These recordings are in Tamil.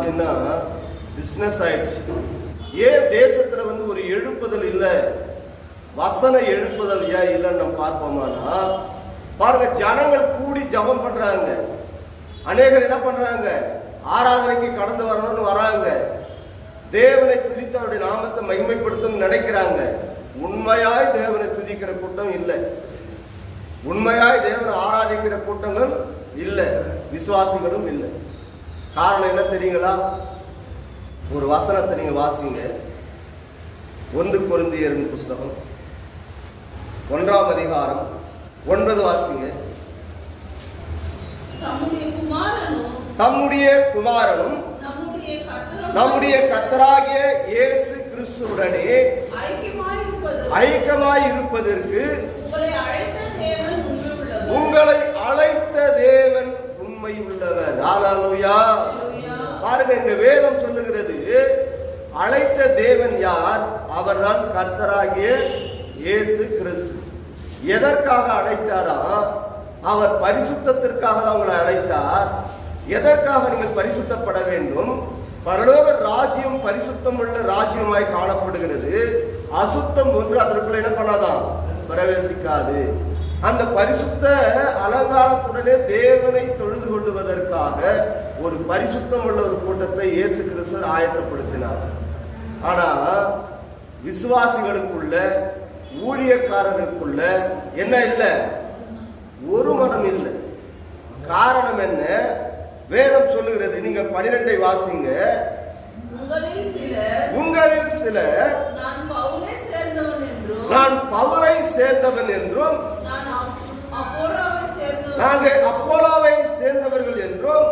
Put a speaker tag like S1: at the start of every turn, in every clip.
S1: பார்த்தீங்கன்னா பிஸ்னஸ் ஆயிடுச்சு. ஏன் தேசத்துல ஒரு எழுப்புதல் இல்லை, வசன எழுப்புதல் ஏன் இல்லைன்னு நம்ம பார்ப்போமானா, பாருங்க, ஜனங்கள் கூடி ஜபம் பண்றாங்க. அநேகர் என்ன பண்றாங்க, ஆராதனைக்கு கடந்து வரணும்னு வராங்க, தேவனை துதித்து அவருடைய நாமத்தை மகிமைப்படுத்தணும்னு நினைக்கிறாங்க. உண்மையாய் தேவனை துதிக்கிற கூட்டம் இல்லை, உண்மையாய் தேவனை ஆராதிக்கிற கூட்டங்கள் இல்லை, விசுவாசிகளும் இல்லை. காரணம் என்ன தெரியுங்களா? ஒரு வசனத்தை நீங்க வாசிங்க. 1 கொரிந்தியரின் புஸ்தகம் 1ஆம் அதிகாரம் 9 வாசிங்க. தம்முடைய குமாரனும் நம்முடைய கர்த்தராகிய இயேசு கிறிஸ்துவுடனே ஐக்கியமாய் இருப்பதற்கு உங்களை அழைத்த தேவன் உண்மை உள்ளவர். ஹல்லேலூயா. பாருங்க, இங்க வேதம் சொல்லுகிறது, அழைத்த தேவன் யார்? அவர்தான் கர்த்தராகிய இயேசு கிறிஸ்து. எதற்காக அழைத்தாரா? அவர் பரிசுத்தத்திற்காக தான் உங்களை அழைத்தார். எதற்காக நீங்கள் பரிசுத்தப்பட வேண்டும்? பரலோக ராஜ்யம் பரிசுத்தம் உள்ள ராஜ்யமாய் காணப்படுகிறது. அசுத்தம் ஒன்று அதற்குள்ள என்ன பண்ணாதான், பிரவேசிக்காது. அந்த பரிசுத்த அலங்காரத்துடனே தேவனை தொழுது கொள்வதற்காக ஒரு பரிசுத்தம் உள்ள ஒரு கூட்டத்தை இயேசு கிறிஸ்து ஆயத்தப்படுத்தினார். ஆனா விசுவாசிகளுக்குள்ள, ஊழியக்காரருக்குள்ள என்ன இல்லை? ஒரு மனம் இல்லை. காரணம் என்ன? வேதம் சொல்லுகிறது, நீங்க 12 வாசிங்க. உங்களில் சிலர் நான் பவுலை சேர்ந்தவன் என்றும், நாங்கள் அப்போலோவை சேர்ந்தவர்கள் என்றும்,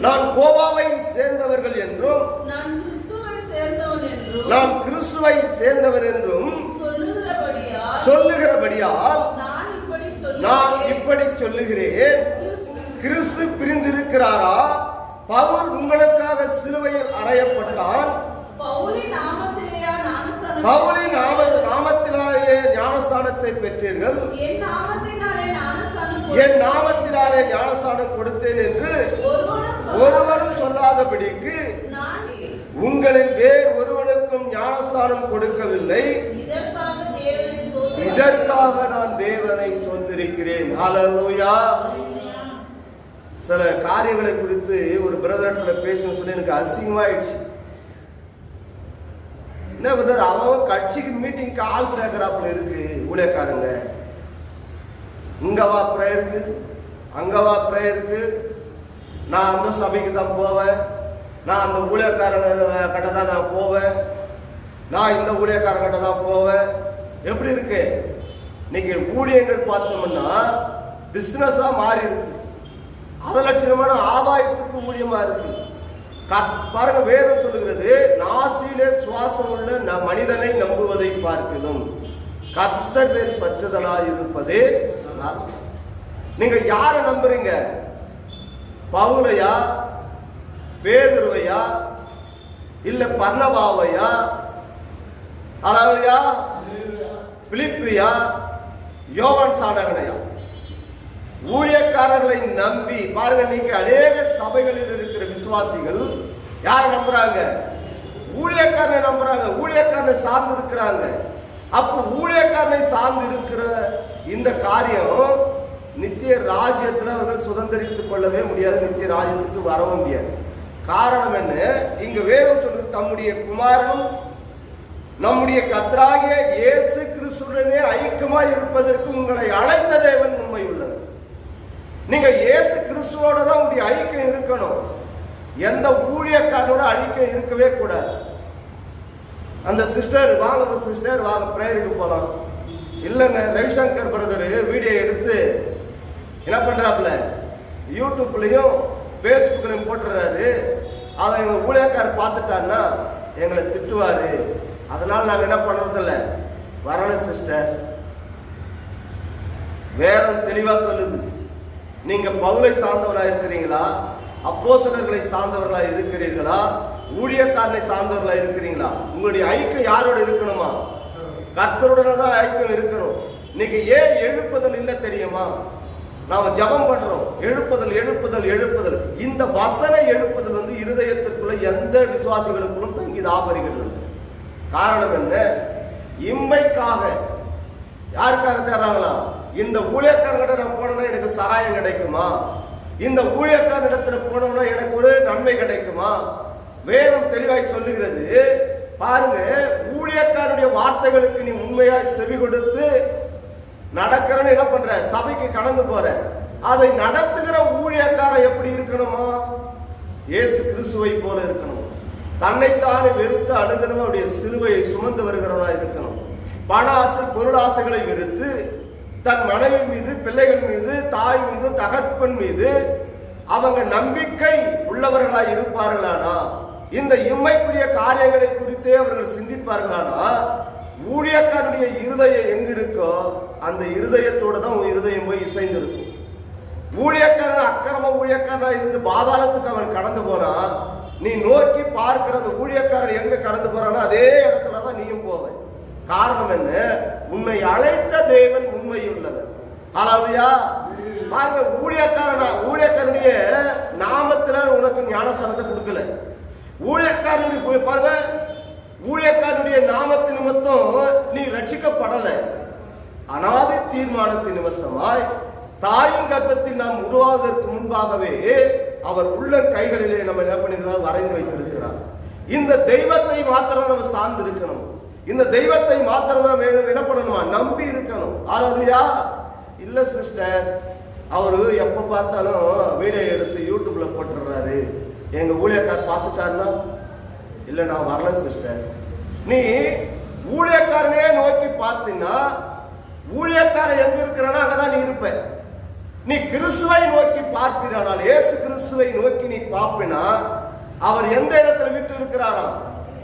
S1: நான் கோபாவை சேர்ந்தவர்கள் என்றும், நான் கிறிஸ்துவை சேர்ந்தவர் என்றும் சொல்லுகிறபடியால் நான் இப்படி சொல்லுகிறேன். கிறிஸ்து பிரிந்திருக்கிறாரா? பவுல் உங்களுக்காக சிலுவையில் அறையப்பட்டான். பவுலின் நாமத்தினாலே ஞானஸ்தானத்தை பெற்றீர்கள், என் நாமத்தினாலே ஞானஸ்தானம் கொடுத்தேன் என்று ஒருவரும் சொல்லாதபடிக்கு உங்களில் வேறு ஒருவனுக்கும் ஞானஸ்தானம் கொடுக்கவில்லை. இதற்காக நான் தேவனை சொந்திருக்கிறேன். ஹல்லேலூயா. சில காரியங்களை குறித்து ஒரு பிரதர்ல பேசணும்னு சொல்லி எனக்கு அசிங்கமாயிடுச்சு. என்ன பிரதர், அவன் கட்சிக்கு மீட்டிங் ஆள் சேர்க்கிறாப்புல இருக்கு. ஊழியக்காரங்க இங்கவா பிரேயருக்கு, அங்கவா பிரேயருக்கு, நான் அந்த சபைக்கு தான் போவேன், நான் அந்த ஊழியக்காரங்க கிட்ட தான் நான் போவேன், நான் இந்த ஊழியக்காரங்க கிட்ட தான் போவேன். எப்படி இருக்கு? இன்னைக்கு ஊழியங்கள் பார்த்தோம்னா பிசினஸா மாறி இருக்கு. அதலட்சணமான ஆதாயத்துக்கு ஊழியமா இருக்கு. பாருங்க, வேதம் சொல்லுகிறது, நாசியிலே சுவாசம் உள்ள மனிதனை நம்புவதை பார்க்கணும், கர்த்தர் மேல் பற்றுதலாய் இருப்பதே. நீங்க யாரை நம்புறீங்க? பவுலையா, பேதுருவையா, இல்ல பர்னபாவையா, அதாவதுயா பிலிப்பியா, யோவான் சாணகனையா? ஊழியக்காரர்களை நம்பி பாருங்க. நீங்க அநேக சபைகளில் இருக்கிற விசுவாசிகள் யாரை நம்புறாங்க? ஊழியக்காரனை நம்புறாங்க, ஊழியக்காரனை சார்ந்து இருக்கிறாங்க. அப்ப ஊழியக்காரனை சார்ந்து இருக்கிற இந்த காரியம் நித்திய ராஜ்யத்தில் அவர்கள் சுதந்திரித்துக் கொள்ளவே முடியாது, நித்திய ராஜ்யத்துக்கு வரவும் முடியாது. காரணம் என்ன? இங்க வேதம் சொல்றது, தம்முடைய குமாரனும் நம்முடைய கர்த்தராகிய இயேசு கிறிஸ்துவுடனே ஐக்கியமாய் இருப்பதற்கு உங்களை அழைத்த தேவன் உண்மை உள்ளவர். நீங்க இயேசு கிறிஸ்துவோட தான் உங்களுடைய ஐக்கியம் இருக்கணும். எந்த ஊழியக்காரனோட ஐக்கியம் இருக்கவே கூடாது. அந்த சிஸ்டர் வாங்க, சிஸ்டர் வாங்க பிரேயருக்கு போலாம். இல்லைங்க, ரவிசங்கர் பிரதர் வீடியோ எடுத்து என்ன பண்றாப்புல, யூடியூப்லயும் பேஸ்புக்லயும் போட்டுறாரு. அதை எங்க ஊழியக்காரர் பார்த்துட்டாருன்னா எங்களை திட்டுவாரு. அதனால நாங்க என்ன பண்றதில்ல, வரல. சிஸ்டர், வேதம் தெளிவா சொல்லுது, நீங்க பவுலை சார்ந்தவர்களா இருக்கிறீங்களா, அப்போஸ்தலர்களை சார்ந்தவர்களா இருக்கிறீர்களா, ஊழியக்காரனை சார்ந்தவர்களா இருக்கிறீங்களா? உங்களுடைய ஐக்கியம் யாரோட இருக்கணுமா? கர்த்தருடன் தான் ஐக்கியம் இருக்கணும். இன்னைக்கு ஏன் எழுப்புதல் இல்லை தெரியுமா? நாம ஜெபம் பண்றோம், எழுப்புதல் எழுப்புதல் எழுப்புதல். இந்த வசன எழுப்புதல் வந்து இருதயத்திற்குள்ள எந்த விசுவாசிகளுக்குள்ளும் தங்கி தாபரிக்கிறது. காரணம் என்ன? இம்மைக்காக. யாருக்காக தேடுறாங்களா? இந்த ஊழியக்காரர்கிட்ட நான் போனோம்னா எனக்கு சகாயம் கிடைக்குமா, இந்த ஊழியக்காரனிடத்துல போனோம்னா எனக்கு ஒரு நன்மை கிடைக்குமா? வேதம் தெளிவாய் சொல்லுகிறது. பாருங்க, ஊழியக்காரனுடைய வார்த்தைகளுக்கு நீ உண்மையாய் செவி கொடுத்து நடக்கிறன்னு என்ன பண்ற? சபைக்கு கடந்து போற. அதை நடத்துகிற ஊழியக்காரன் எப்படி இருக்கணுமா? இயேசு கிறிஸ்துவை போல இருக்கணும். தன்னைத்தானே வெறுத்து அணுகணும், அவருடைய சிலுவையை சுமந்து வருகிறவனா இருக்கணும். பண ஆசை பொருள் ஆசைகளை வெறுத்து தன் மனைவி மீது, பிள்ளைகள் மீது, தாய் மீது, தகப்பன் மீது அவங்க நம்பிக்கை உள்ளவர்களாய் இருப்பார்களானா, இந்த இம்மைக்குரிய காரியங்களை குறித்தே அவர்கள் சிந்திப்பார்களானா, ஊழியக்காரனுடைய இருதயம் எங்க இருக்கோ அந்த இருதயத்தோட தான் உன் இருதயம் போய் இசைந்து இருக்கும். ஊழியக்காரன் அக்கிரம ஊழியக்காரனா இருந்து பாதாளத்துக்கு அவன் கடந்து போனா, நீ நோக்கி பார்க்கிற அந்த ஊழியக்காரன் எங்க கடந்து போறானோ அதே இடத்துலதான் நீயும் போவ. காரணம் என்ன? உன்னை அழைத்த தேவன் உண்மையுள்ளவர். ஹல்லேலூயா. பாருங்க, ஊழியக்காரனுடைய நாமத்துல உனக்கு ஞானஸ்நானத்தை கொடுக்கல. ஊழியக்காரனுடைய பாருங்க, ஊழியக்காரனுடைய நாமத்தின் நிமித்தம் நீ ரட்சிக்கப்படல. அனாதை தீர்மானத்தின் நிமித்தமாய் தாயின் கர்ப்பத்தில் நாம் உருவாவதற்கு முன்பாகவே அவர் உள்ள கைகளிலே நம்ம என்ன பண்ணுகிறார்? வரைந்து வைத்திருக்கிறார். இந்த தெய்வத்தை மாத்திரம் நம்ம சார்ந்து இருக்கணும். இந்த தெய்வத்தை மாத்திரம் தான் என்ன பண்ணணுமா? நம்பி இருக்கணும். ஹல்லேலூயா. இல்ல சிஸ்டர், அவரு எப்ப பார்த்தாலும் வீடியோ எடுத்து யூடியூப்ல போட்டுறாரு, எங்க ஊழியக்காரர் பார்த்துட்டாருன்னா, இல்ல நான் வரல சிஸ்டர். நீ ஊழியக்காரனே நோக்கி பார்த்தீங்கன்னா ஊழியக்காரன் எங்க இருக்கிறனா அங்கதான் நீ இருப்ப. நீ கிறிஸ்துவை நோக்கி பார்க்கிறானால், இயேசு கிறிஸ்துவை நோக்கி நீ பார்ப்பினா அவர் எந்த இடத்துல விட்டு இருக்கிறாரா?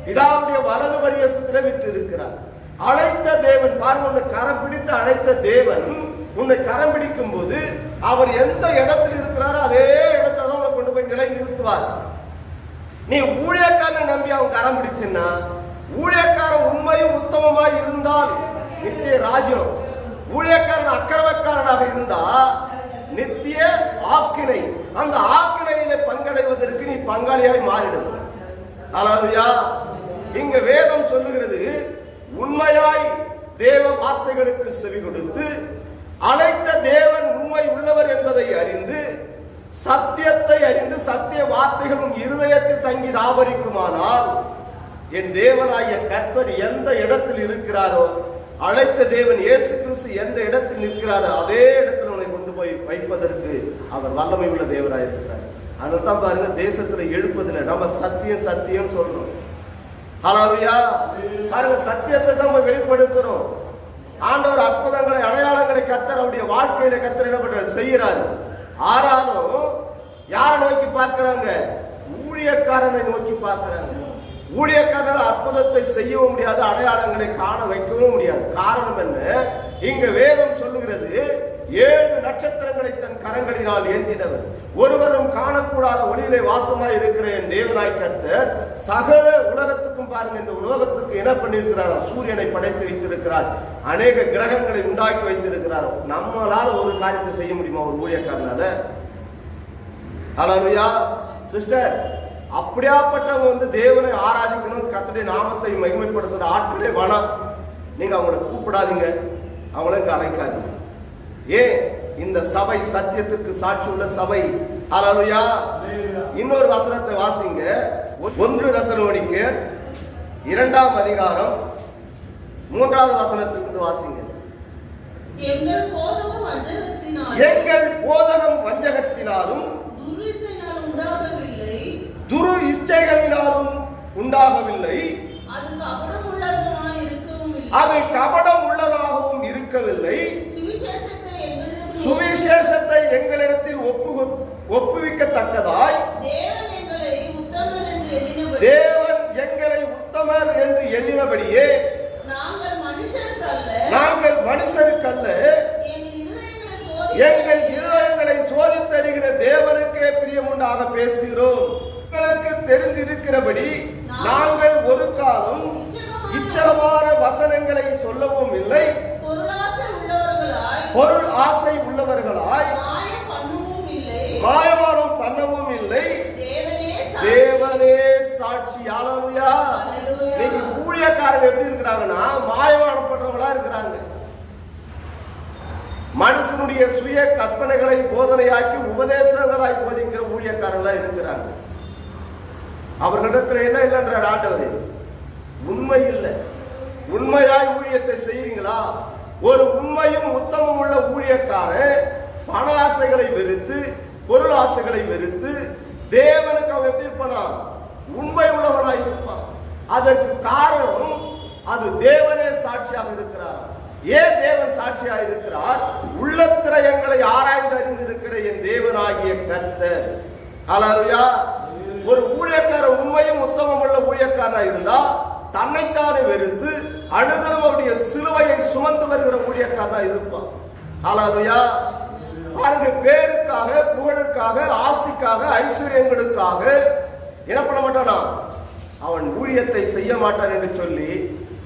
S1: பிதாவுடைய வலது பரியசத்துல விட்டு இருக்கிறார். அழைத்த தேவன் பாருங்க, உன்னை கரம் பிடித்து அழைத்த தேவன் உன்னை கரம் பிடிக்கும் போது அவர் எந்த இடத்துல இருக்கிறாரோ அதே இடத்துல தான் உன்னை கொண்டு போய் நிலை நிறுத்துவார். நீ ஊழியக்காரனை நம்பி அவன் கரம் பிடிச்சுன்னா, ஊழியக்காரன் உண்மையும் உத்தமமாய் இருந்தால் நித்திய ராஜ்யம், ஊழியக்காரன் அக்கிரமக்காரனாக இருந்தா நித்திய ஆக்கினை. அந்த ஆக்கினையில பங்கடைவதற்கு நீ பங்காளியாய் மாறிடும். ஹல்லேலூயா. இங்க வேதம் சொல்லுகிறது, உண்மையாய் தேவ வார்த்தைகளுக்கு செவி கொடுத்து அழைத்த தேவன் உண்மை உள்ளவர் என்பதை அறிந்து சத்தியத்தை அறிந்து சத்திய வார்த்தைகளும் இருதயத்தில் தங்கி தாபரிக்குமானால், என் தேவனாகிய கர்த்தர் எந்த இடத்தில் இருக்கிறாரோ, அழைத்த தேவன் இயேசு கிறிஸ்து எந்த இடத்தில் நிற்கிறாரோ அதே இடத்துல உன்னை கொண்டு போய் வைப்பதற்கு அவர் வல்லமை உள்ள தேவனாய் இருக்கிறார். அதனால்தான் பாருங்க, தேசத்துல எழுப்பதில்லை, நம்ம சத்தியம் சத்தியம் சொல்றோம். ஹல்லேலூயா. பாருங்க, சத்தியத்தை தான் நம்ம வெளிப்படுத்துறோம். ஆண்டவர் அற்புதங்களை அடையாளங்களை கர்த்தர் அவருடைய வாழ்க்கையில கர்த்தர் என்ன பண்றாரு? செய்யறாரு. ஆனாலும் யாரை நோக்கி பார்க்கிறாங்க? ஊழியக்காரனை நோக்கி பார்க்கிறாங்க. ஊழியக்காரர்கள் அற்புதத்தை செய்யவும் முடியாது, அடையாளங்களை காண வைக்கவும் முடியாது. காரணம் என்ன? இங்க வேதம் சொல்லுகிறது, 7 நட்சத்திரங்களை தன் கரங்களினால் ஏந்தினவர், ஒருவரும் காணக்கூடாத ஒளியிலே வாசமாய் இருக்கிற என் தேவனாய் கர்த்தர் சகல உலகத்துக்கும் பாருங்க, இந்த உலகத்துக்கு என்ன பண்ணிருக்கிறார்? சூரியனை படைத்து வைத்திருக்கிறார், அநேக கிரகங்களை உண்டாக்கி வைத்திருக்கிறார். நம்மளால ஒரு காரியத்தை செய்ய முடியுமா ஒரு ஊழியக்காரனால? ஹல்லேலூயா. சிஸ்டர், அப்படியாப்பட்டவங்க தேவனை ஆராதிக்கணும், கர்த்தருடைய நாமத்தை மகிமைப்படுத்துற ஆட்களே வேணாம். நீங்க அவங்களை கூப்பிடாதீங்க, அவங்களுக்கு அழைக்காதீங்க. ஏன்? இந்த சபை சத்தியத்துக்கு சாட்சி உள்ள சபை. ஹல்லேலூயா. இன்னொரு வசனத்தை வாசிங்க. 1 தெசலோனிக்கேயர் 2ஆம் அதிகாரம் 3வது வசனத்திலிருந்து வாசிங்க. எங்கள் போதகம் வஞ்சகத்தினாலும் துரு இச்சைகளினாலும் உண்டாகவில்லை, அது கபடம் உள்ளதாகவும் இருக்கவில்லை. சுவிசேஷத்தை எங்களிடத்தில் ஒப்புவிக்கத்தக்கதாய் தேவன் எங்களை உத்தமர் என்று எண்ணினபடியே நாங்கள் மனுஷருக்கல்ல, எங்கள் இருதயங்களை சோதித்தறிகிற தேவனுக்கே பிரியமுண்டாக பேசுகிறோம். உங்களுக்கு தெரிந்திருக்கிறபடி நாங்கள் ஒரு காலம் இச்சகமான வசனங்களை சொல்லவும் இல்லை, பொருள் ஆசை உள்ளவர்களாய் மாயமானம் பண்ணவும் இல்லை, தேவனே சாட்சி. ஹல்லேலூயா. இன்னைக்கு ஊழியக்காரங்க எப்படி இருக்கிறாங்கன்னா மாயமானம் பண்றவங்களா இருக்கிறாங்க. மனுஷனுடைய சுய கற்பனைகளை போதனையாக்கி உபதேசங்களாய் போதிக்கிற ஊழியக்காரங்களா இருக்கிறாங்க. அவர்களிடத்துல என்ன இல்லைன்றார் ஆண்டவர்? உண்மை இல்லை. உண்மையாய் ஊழியத்தை செய்றீங்களா? ஒரு உண்மையும் உத்தமம் உள்ள ஊழியக்காரன் பண ஆசைகளை வெறுத்து, பொருள் ஆசைகளை வெறுத்து, தேவனுக்கு அவன் எப்படி இருப்பானா? உண்மை உள்ளவனாய் இருப்பான். அதற்கு காரணம் அது தேவனே சாட்சியாக இருக்கிறார். ஏன் தேவன் சாட்சியாக இருக்கிறார்? உள்ளத்திரயங்களை ஆராய்ந்து அறிந்திருக்கிற என் தேவனாகிய கர்த்தர். ஹல்லேலூயா. ஒரு ஊழியக்கார உண்மையும் உத்தமம் உள்ள ஊழியக்காரனா இருந்தா தன்னைத்தானே வெறுத்து அனுதினம் அவருடைய சிலுவையை சுமந்து வருகிற ஊழியக்காரனா இருப்பான். ஹல்லேலூயா. பாருங்க, பேருக்காக, புகழுக்காக, ஆசைக்காக, ஐஸ்வர்யங்களுக்காக என்ன பண்ண மாட்டானா? அவன் ஊழியத்தை செய்ய மாட்டான் என்று சொல்லி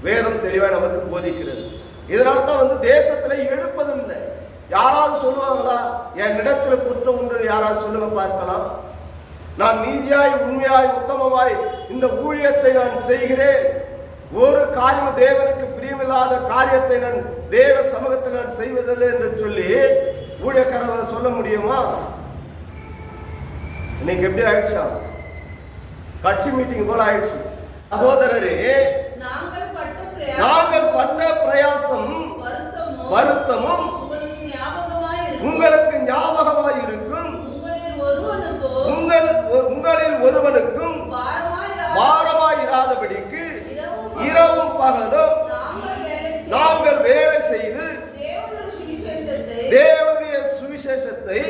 S1: வேதம் தெளிவாக நமக்கு போதிக்கிறது. இதனால தான் தேசத்துல எடுப்பதில்லை. யாராவது சொல்லுவாங்களா? என்னிடத்துல குற்றம் உண்டு யாராவது சொல்லுங்க பார்க்கலாம். நான் நீதியாய், உண்மையாய், உத்தமமாய் இந்த ஊழியத்தை நான் செய்கிறேன், ஒரு காரியம் தேவனுக்கு பிரியமில்லாத காரியத்தை நான் தேவ சமூகத்தில் நான் செய்வதில்லை என்று சொல்லி ஊழியக்காரர்கள் சொல்ல முடியுமா? இன்னைக்கு எப்படி ஆயிடுச்சா? கட்சி மீட்டிங் போல ஆயிடுச்சு. சகோதரரே, நாங்கள் பட்ட பிரயாசம் வருத்தமும் உங்களுக்கு ஞாபகமாய் இருக்கும். உங்களில் ஒருவனுக்கும் பாரமாய் இராதபடிக்கு இரவும் பகலும் நாங்கள் வேலை செய்து தேவனுடைய சுவிசேஷத்தை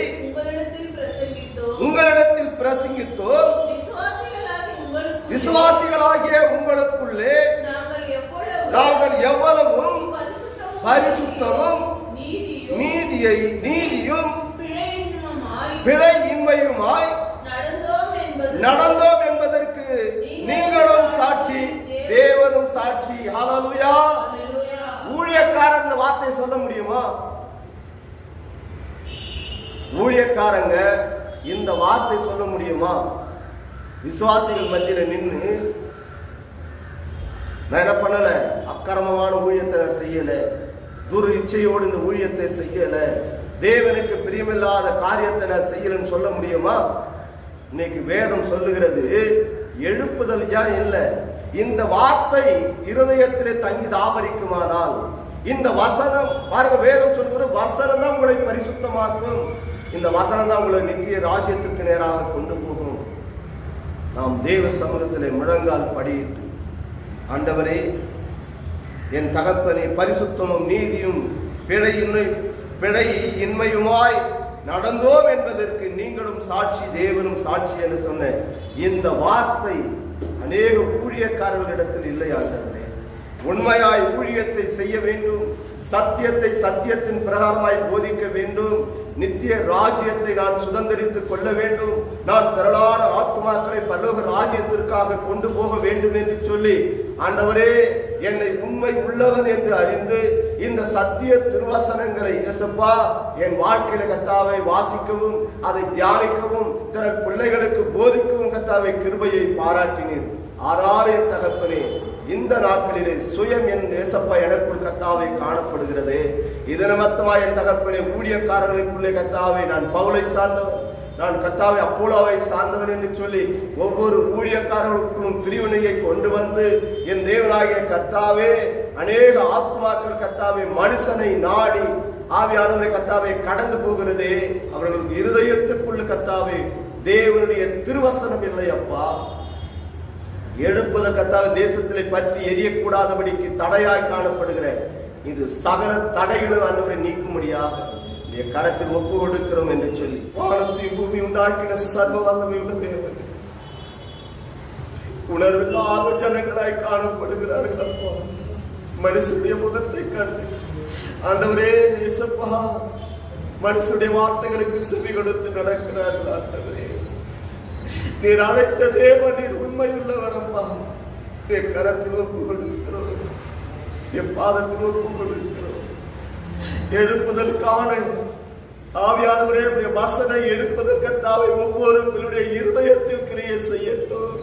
S1: உங்களிடத்தில் பிரசங்கித்தோம். விசுவாசிகளாகிய உங்களுக்குள்ளே நாங்கள் எவ்வளவும் பரிசுத்தமும் நீதியும் பிழையின்மையுமாய் நடந்தோம் என்பதற்கு நீங்களும் சாட்சி, தேவனும் சாட்சி. ஹல்லேலூயா. ஊழியக்காரன் இந்த வார்த்தை சொல்ல முடியுமா? ஊழியக்காரங்க இந்த வார்த்தை சொல்ல முடியுமா? விசுவாசிகள் மத்தியில நின்று நான் என்ன பண்ணல, அக்கிரமமான ஊழியத்தை நான் செய்யல, துரு இச்சையோடு இந்த ஊழியத்தை செய்யல, தேவனுக்கு பிரியமில்லாத காரியத்தை நான் செய்யலன்னு சொல்ல முடியுமா? இன்னைக்கு வேதம் சொல்லுகிறது எழுப்புதல் ஏன் இல்லை. இந்த வார்த்தை இருதயத்திலே தங்கி தாபரிக்குமானால், இந்த வசனம் பாருங்க, வேதம் சொல்லுகிறது வசனம் தான் உங்களை பரிசுத்தமாக்கும். இந்த வசனம் தான் உங்களை நித்திய ராஜ்யத்திற்கு நேராக கொண்டு போகும். நாம் தேவ சமூகத்திலே முழங்கால் படியிட்டு, ஆண்டவரே, என் தகப்பனே, பரிசுத்தமும் நீதியும் பிழையின்மையுமாய் நடந்தோம் என்பதற்கு நீங்களும் சாட்சி, தேவனும் சாட்சி என்று சொன்ன இந்த வார்த்தை அநேக ஊழியக்காரர்களிடத்தில் இல்லை. ஆண்டவரே, உண்மையாய் ஊழியத்தை செய்ய வேண்டும், சத்தியத்தை சத்தியத்தின் பிரகாரமாய் போதிக்க வேண்டும், நித்திய ராஜ்யத்தை நான் சுதந்திரித்துக் கொள்ள வேண்டும், நான் திரளான ஆத்மாக்களை பரலோக ராஜ்யத்திற்காக கொண்டு போக வேண்டும் என்று சொல்லி, ஆண்டவரே, என்னை உண்மை உள்ளவன் என்று அறிந்து இந்த சத்திய திருவசனங்களை இயேசுப்பா என் வாழ்க்கையில கர்த்தாவை வாசிக்கவும், அதை தியானிக்கவும், திரள் பிள்ளைகளுக்கு போதிக்கவும் கர்த்தாவை கிருபையை பாராட்டினீர். ஆறாறு தகப்பனே, இந்த நாட்களிலே சுயம் என் இயேசப்பா எனக்குள் கர்த்தாவை காணப்படுகிறது. இது நிமித்தமா என் தகப்பனே, ஊழியக்காரர்களுக்குள்ளே கர்த்தாவை நான் பவுலை சார்ந்தவன், நான் கர்த்தாவை அப்போலோவை சார்ந்தவன் என்று சொல்லி ஒவ்வொரு ஊழியக்காரர்களுக்கும் பிரிவினையை கொண்டு வந்து என் தேவனாகிய கர்த்தாவே, அநேக ஆத்மாக்கள் கர்த்தாவை மனுஷனை நாடி ஆவியானவரை கர்த்தாவை கடந்து போகிறதே, அவர்களுக்கு இருதயத்திற்குள்ள கர்த்தாவே தேவனுடைய திருவசனம் இல்லை அப்பா. எழுப்புத கர்த்தாவை தேசத்திலே பற்றி எரியக்கூடாதபடிக்கு தடையாய் காணப்படுகிற இது சகல தடைகளும் ஆண்டவரை நீக்கும்படியாக கரத்தில் ஒப்பு கொடுக்கிறோம் என்று சொல்லி, வானத்தையும் பூமி உண்டாக்கின சர்வ வல்லமை உள்ள தேவன் உணர்வில்லாத ஜனங்களாய் காணப்படுகிறார்கள் அப்பா. மனுஷனுடைய முகத்தை கண்டு ஆண்டவரே இயேசப்பா மனுஷனுடைய வார்த்தைகளுக்கு செவி கொடுத்து நடக்கிறார்கள். ஆண்டவரே, நீர் அழைத்த தேவன், நீர் உண்மை உள்ளவரப்பா. என் கரத்தில் ஒப்பு கொடுக்கிறோம், என் பாதத்தில் ஒப்பு கொடுக்கிறோம். எழுப்புதல் காண ஆவியானவரே, உடைய வசனை எடுப்பதற்கத்தாவை ஒவ்வொரு இருதயத்தில் கிரியை செய்யட்டும்.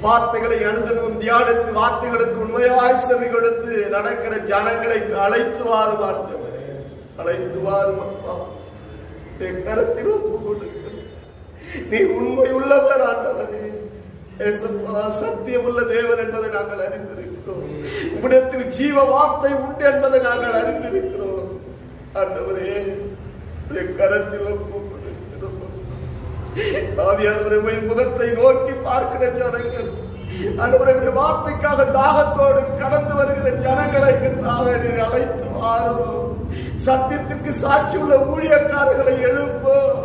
S1: வார்த்தைகளை அணுகவும் தியானித்து வார்த்தைகளுக்கு உண்மையாய் செவி கொடுத்து நடக்கிற ஜனங்களை அழைத்து வாரும் ஆண்டவரே, அழைத்து வாரும் அப்பா. என் கரத்தில் ஒப்பு கொடுக்கிறேன். நீ உண்மை உள்ளவர் ஆண்டவரே, சத்தியம் உள்ள தேவன் என்பதை நாங்கள் அறிந்திருக்கிறோம். உம்மிடத்தில் ஜீவ வார்த்தை உண்டு என்பதை நாங்கள் அறிந்திருக்கிறோம் ஆண்டவரே. என் கரத்தில் ஒப்பு கொடுக்கிறோம். ஆவியானவரே, முகத்தை நோக்கி பார்க்கிற ஜனங்கள் ஆண்டவரே, வார்த்தைக்காக தாகத்தோடு கடந்து வருகிற ஜனங்களை அழைத்து வாரும். சத்தியத்திற்கு சாட்சி உள்ள ஊழியக்காரர்களை எழுப்போம்.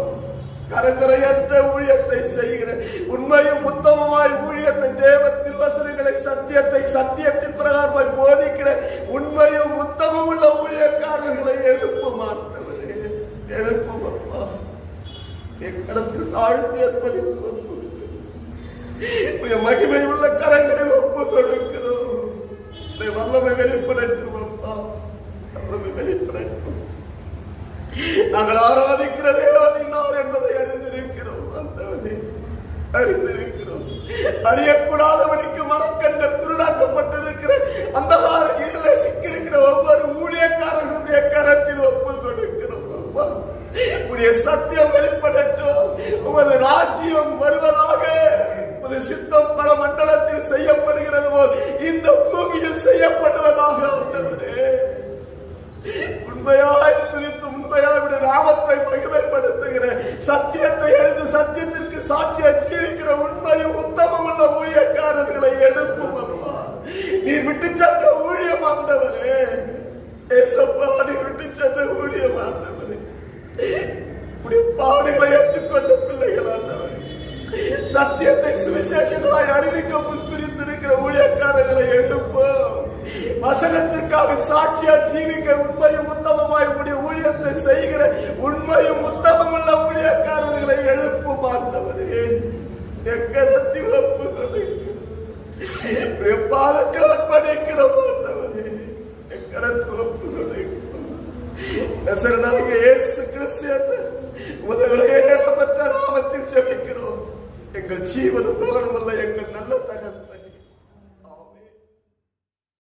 S1: கரகரையற்ற ஊழியத்தை செய்கிற உண்மையும் உத்தமமாய் ஊழியத்தை தேவ திருவசனங்களை சத்தியத்தை சத்தியத்தின் பிரகாரமாய் போதிக்கிற உண்மையும் உத்தமம் உள்ள ஊழியக்காரர்களை எழுப்பும் ஆண்டவரே, எழுப்பும் அப்பா. என் கரத்தில் தாழ்த்தி ஏற்படுத்த மகிமை உள்ள கரங்களை ஒப்பு கொடுக்கிறோம். வல்லமை வெளிப்படட்டும் அப்பா, வல்லமை வெளிப்படட்டும். நாங்கள் ஆராதிக்கிற தேவன் இன்னார் என்பதை அறிந்திருக்கிறோம் ஆண்டவரே, அறிந்திருக்கிறோம். அறியக்கூடாதவனுக்கு மனக்கண்கள் குருடாக்கப்பட்டிருக்கிற அந்த இருளை சிக்கிருக்கிற ஒவ்வொரு ஊழியக்காரர்களுடைய கரத்தில் ஒப்பு கொடுக்கிறோம் அப்பா. உடைய சத்தியம் வெளிப்படட்டும். உமது ராஜ்யம் வருவதாக. உமது சித்தம் பல மண்டலத்தில் செய்யப்படுகிறது போல் இந்த பூமியில் செய்யப்படுவதாக ஆண்டவரே. உண்மையாய் துதித்து உண்மையாய் நாமத்தை மகிமைப்படுத்துகிற சத்தியத்தை அறிந்து சத்தியத்திற்கு சாட்சியை ஜீவிக்கிற உண்மையும் உத்தமம் உள்ள ஊழியக்காரர்களை எழுப்பும் அப்பா. நீர் விட்டு சென்ற ஊழியம் ஆண்டவரே, ஏசப்பா, நீர் விட்டு சென்ற ஊழியம் ஆண்டவரே. பாடுகளை ஏற்றுக்கொண்ட பிள்ளைகள் ஆண்டவரே, சத்தியத்தை சுவிசேஷங்களாய் அறிவிக்க முன்பிரித்திருக்கிற ஊழியக்காரர்களை எழுப்போம். வசனத்திற்காக சாட்சியா ஜீவிக்க உண்மையும் உத்தமமாய் உடைய ஊழியத்தை செய்கிற உண்மையும் உத்தமம் உள்ள ஊழியக்காரர்களை எழுப்பும் ஆண்டவரே. எக்கரத்தில் ஒப்பு கொடுக்கிறோம், பாதத்தில் அர்ப்பணிக்கிறோம் ஆண்டவரே. எக்கரத்தில் ஒப்பு கொடுக்கிறோம். நசரேயனாகிய இயேசு கிறிஸ்து உதவியேறப்பட்ட நாமத்தில் ஜெபிக்கிறோம். எங்கள் ஜீவனும் பலனும் அல்ல எங்கள் நல்ல தகப்பனே.